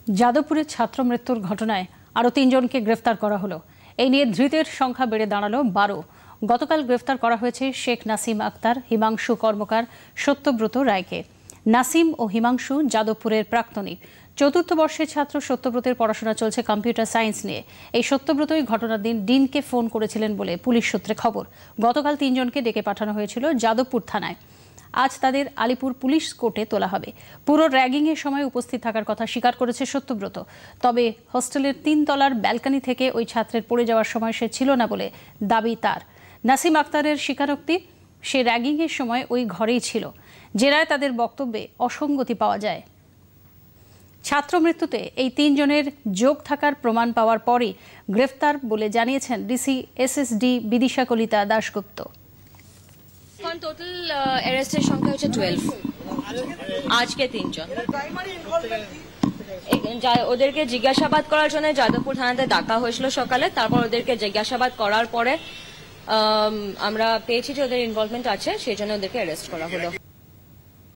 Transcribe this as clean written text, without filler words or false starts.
যাদবপুরে ছাত্র মৃত্যুর ঘটনায় আরও ৩ জনকে গ্রেফতার করা হলো। এই নিয়ে ধৃতের সংখ্যা বেড়ে দাঁড়ালো ১২। গতকাল গ্রেফতার করা হয়েছে শেখ নাসিম আক্তার, হিমাংশু কর্মকার, সত্যব্রত রায়কে। নাসিম ও হিমাংশু যাদবপুরের প্রাক্তনী। চতুর্থ বর্ষের ছাত্র সত্যব্রতের পড়াশোনা চলছে কম্পিউটার সায়েন্স নিয়ে। এই সত্যব্রতই ঘটনার দিন ডিনকে ফোন করেছিলেন বলে পুলিশ সূত্রে খবর। গতকাল ৩ জনকে ডেকে পাঠানো হয়েছিল যাদবপুর থানায়। আজ তাদের আলিপুর পুলিশ কোর্টে তোলা হবে। পুরো র্যাগিংয়ের সময় উপস্থিত থাকার কথা স্বীকার করেছে সত্যব্রত। তবে হোস্টেলের ৩ তলার ব্যালকনি থেকে ওই ছাত্রের পড়ে যাওয়ার সময় সে ছিল না বলে দাবি তার। নাসিম আক্তারের স্বীকারোক্তি, সে র্যাগিংয়ের সময় ওই ঘরেই ছিল। জেরায় তাদের বক্তব্যে অসঙ্গতি পাওয়া যায়। ছাত্র মৃত্যুতে এই ৩ জনের যোগ থাকার প্রমাণ পাওয়ার পরই গ্রেফতার বলে জানিয়েছেন DC SSD Bidisha Kalita Dasgupta. Total অ্যারেস্টের সংখ্যা হচ্ছে 12। আজকে 3 জন। ওদেরকে জিজ্ঞাসাবাদ করার জন্য যাদবপুর থানাতে ডাকা হয়েছিল সকালে। তারপর ওদেরকে জিজ্ঞাসাবাদ করার পরে আমরা পেয়েছি যে ওদের ইনভলভমেন্ট আছে, সেই জন্য ওদেরকে অ্যারেস্ট করা হলো।